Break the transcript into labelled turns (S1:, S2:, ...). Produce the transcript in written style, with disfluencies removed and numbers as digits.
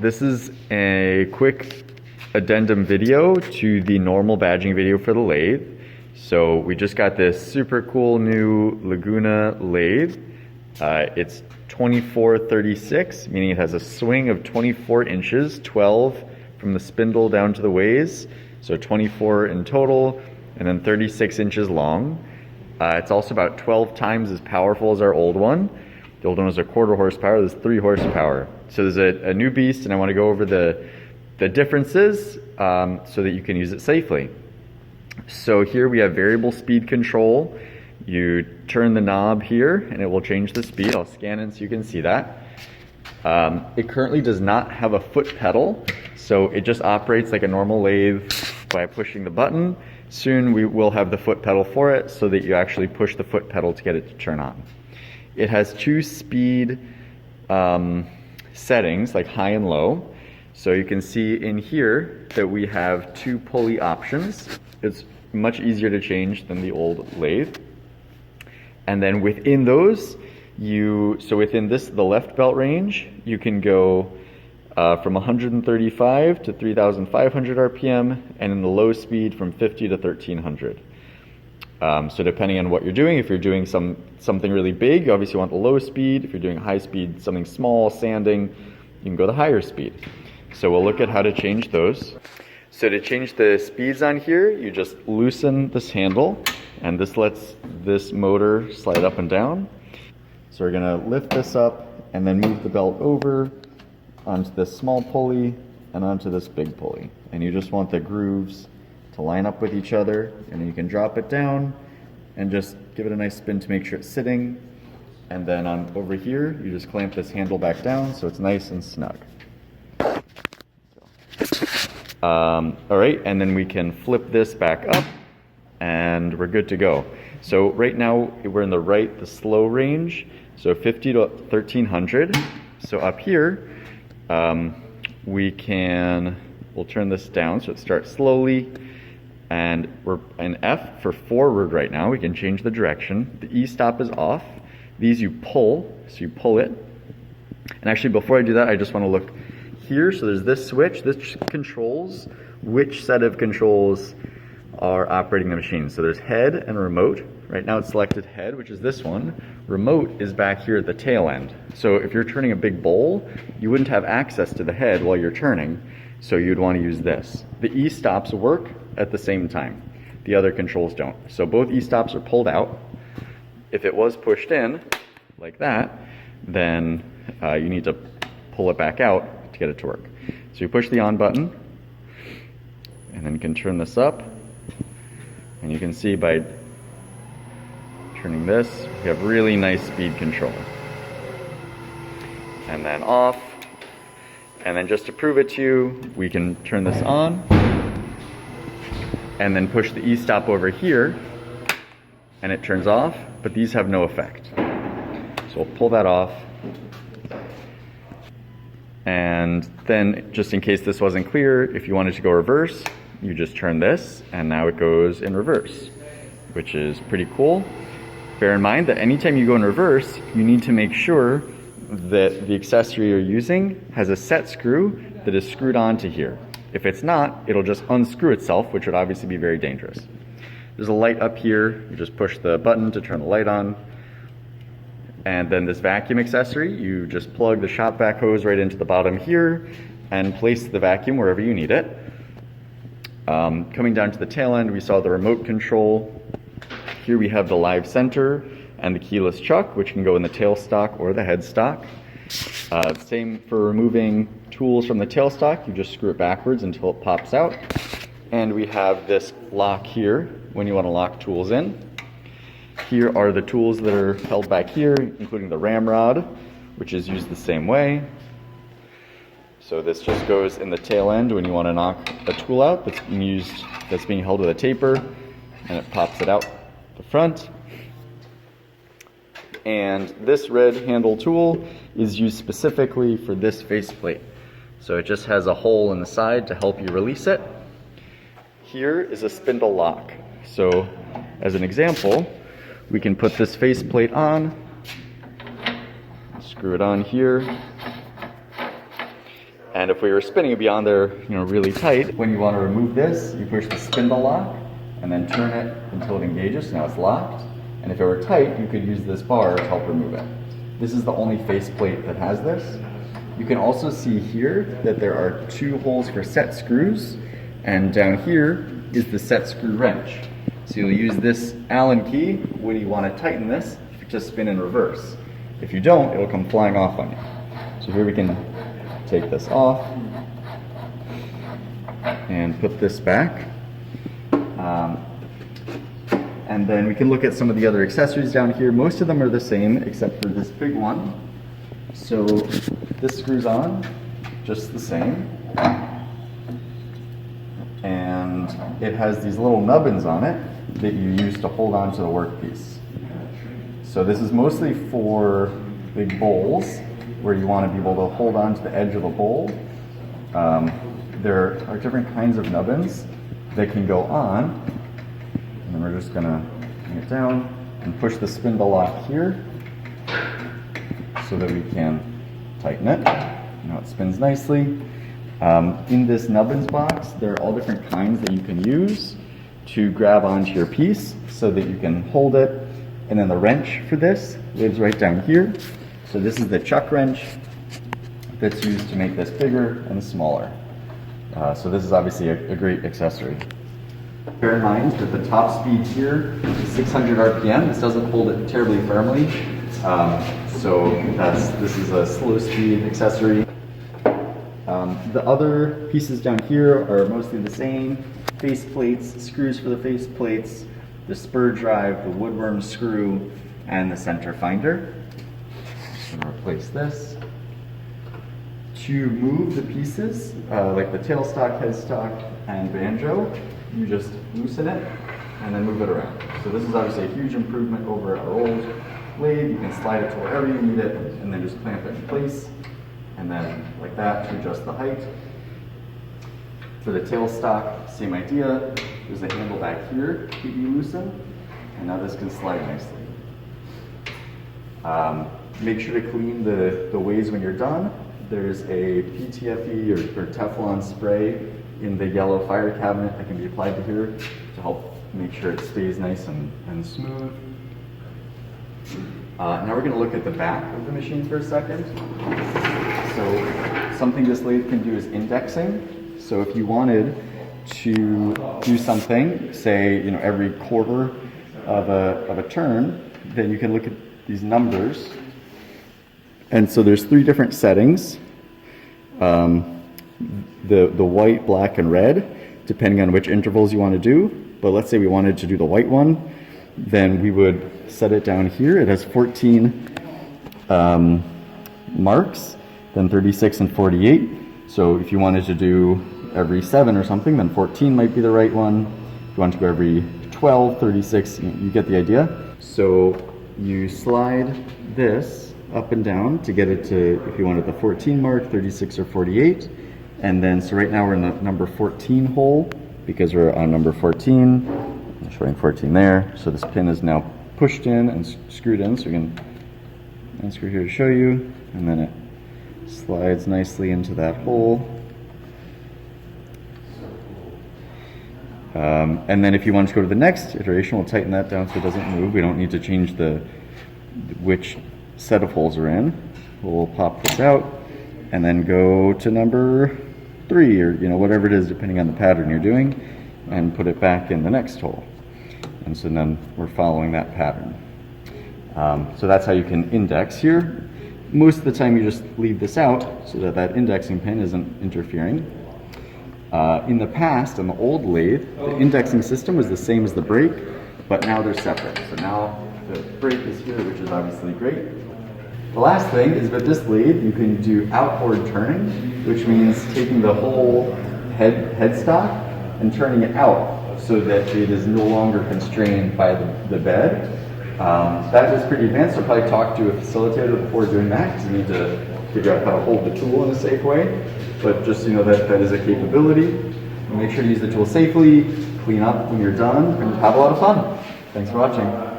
S1: This is a quick addendum video to the normal badging video for the lathe. So we just got this super cool new Laguna lathe. It's 2436, meaning it has a swing of 24 inches, 12 from the spindle down to the ways, so 24 in total, and then 36 inches long. It's also about 12 times as powerful as our old one. The old one was a 1/4 horsepower, this is 3 horsepower. So there's a new beast, and I want to go over the differences so that you can use it safely. So here we have variable speed control. You turn the knob here and it will change the speed. I'll scan it so you can see that. It currently does not have a foot pedal, so it just operates like a normal lathe by pushing the button. Soon we will have the foot pedal for it so that you actually push the foot pedal to get it to turn on. It has 2 speed settings, like high and low. So you can see in here that we have 2 pulley options. It's much easier to change than the old lathe. And then within those, so within the left belt range, you can go from 135 to 3,500 RPM, and in the low speed from 50 to 1,300. So depending on what you're doing, if you're doing something really big, you obviously want the low speed. If you're doing high speed, something small, sanding, you can go the higher speed. So we'll look at how to change those. So to change the speeds on here, you just loosen this handle, and this lets this motor slide up and down. So we're gonna lift this up and then move the belt over onto this small pulley and onto this big pulley. And you just want the grooves to line up with each other, and then you can drop it down and just give it a nice spin to make sure it's sitting. And then on over here, you just clamp this handle back down so it's nice and snug. All right, and then we can flip this back up and we're good to go. So right now we're in the slow range, so 50 to 1,300. So up here, we'll turn this down so it starts slowly, and we're in F for forward right now. We can change the direction. The E-stop is off. These you pull, so you pull it. And actually before I do that, I just want to look here. So there's this switch. This controls which set of controls are operating the machine. So there's head and remote. Right now it's selected head, which is this one. Remote is back here at the tail end. So if you're turning a big bowl, you wouldn't have access to the head while you're turning, so you'd want to use this. The E-stops work at the same time. The other controls don't. So both E-stops are pulled out. If it was pushed in, like that, then you need to pull it back out to get it to work. So you push the on button, and then you can turn this up. And you can see by turning this, we have really nice speed control. And then off. And then just to prove it to you, we can turn this on and then push the E-stop over here and it turns off, but these have no effect. So we'll pull that off. And then just in case this wasn't clear, if you wanted to go reverse, you just turn this and now it goes in reverse, which is pretty cool. Bear in mind that anytime you go in reverse, you need to make sure that the accessory you're using has a set screw that is screwed onto here. If it's not, it'll just unscrew itself, which would obviously be very dangerous. There's a light up here. You just push the button to turn the light on. And then this vacuum accessory, you just plug the shop vac hose right into the bottom here and place the vacuum wherever you need it. Coming down to the tail end, we saw the remote control. Here we have the live center and the keyless chuck, which can go in the tailstock or the headstock. Same for removing tools from the tailstock. You just screw it backwards until it pops out. And we have this lock here when you want to lock tools in. Here are the tools that are held back here, including the ramrod, which is used the same way. So this just goes in the tail end when you want to knock a tool out that's being held with a taper, and it pops it out the front. And this red handle tool is used specifically for this faceplate. So it just has a hole in the side to help you release it. Here is a spindle lock. So as an example, we can put this faceplate on, screw it on here, And if we were spinning, it'd be on there, really tight. When you want to remove this, you push the spindle lock and then turn it until it engages. So now it's locked. And if it were tight, you could use this bar to help remove it. This is the only faceplate that has this. You can also see here that there are 2 holes for set screws, and down here is the set screw wrench. So you'll use this Allen key when you want to tighten this to spin in reverse. If you don't, it'll come flying off on you. So here we can take this off and put this back. And then we can look at some of the other accessories down here. Most of them are the same except for this big one. So this screws on just the same. And it has these little nubbins on it that you use to hold on to the workpiece. So this is mostly for big bowls where you want to be able to hold on to the edge of a bowl. There are different kinds of nubbins that can go on. And then we're just going to bring it down and push the spindle lock here so that we can tighten it. Now it spins nicely. In this nubbins box, there are all different kinds that you can use to grab onto your piece so that you can hold it. And then the wrench for this lives right down here. So this is the chuck wrench that's used to make this bigger and smaller. So this is obviously a great accessory. Bear in mind that the top speed here is 600 RPM. This doesn't hold it terribly firmly. This is a slow speed accessory. The other pieces down here are mostly the same. Face plates, screws for the face plates, the spur drive, the woodworm screw, and the center finder. I'm going to replace this. To move the pieces, like the tailstock, headstock, and banjo, you just loosen it and then move it around. So this is obviously a huge improvement over our old lathe. You can slide it to wherever you need it and then just clamp it in place. And then like that to adjust the height. For the tailstock, same idea. There's a handle back here to keep you loosen. And now this can slide nicely. Make sure to clean the ways when you're done. There's a PTFE or Teflon spray in the yellow fire cabinet that can be applied to here to help make sure it stays nice and smooth. Now we're going to look at the back of the machine for a second. So something this lathe can do is indexing. So if you wanted to do something, say every quarter of a turn, then you can look at these numbers. And so there's 3 different settings. The white, black, and red, depending on which intervals you want to do. But let's say we wanted to do the white one, then we would set it down here. It has 14 marks, then 36 and 48. So if you wanted to do every 7 or something, then 14 might be the right one. If you want to go every 12, 36, you get the idea. So you slide this up and down to get it to, if you wanted the 14 mark, 36 or 48. And then, so right now we're in the number 14 hole because we're on number 14. I'm showing 14 there. So this pin is now pushed in and screwed in. So we can unscrew here to show you. And then it slides nicely into that hole. And then if you want to go to the next iteration, we'll tighten that down so it doesn't move. We don't need to change which set of holes are in. We'll pop this out and then go to number 3 or whatever it is depending on the pattern you're doing and put it back in the next hole. And so then we're following that pattern. So that's how you can index here. Most of the time you just leave this out so that indexing pin isn't interfering. In the past, on the old lathe, the indexing system was the same as the brake, but now they're separate. So now the brake is here, which is obviously great. The last thing is with this lathe, you can do outboard turning, which means taking the whole headstock and turning it out so that it is no longer constrained by the bed. That is pretty advanced. I'll probably talk to a facilitator before doing that because you need to figure out how to hold the tool in a safe way. But just that is a capability. Make sure to use the tool safely, clean up when you're done, and have a lot of fun. Thanks for watching.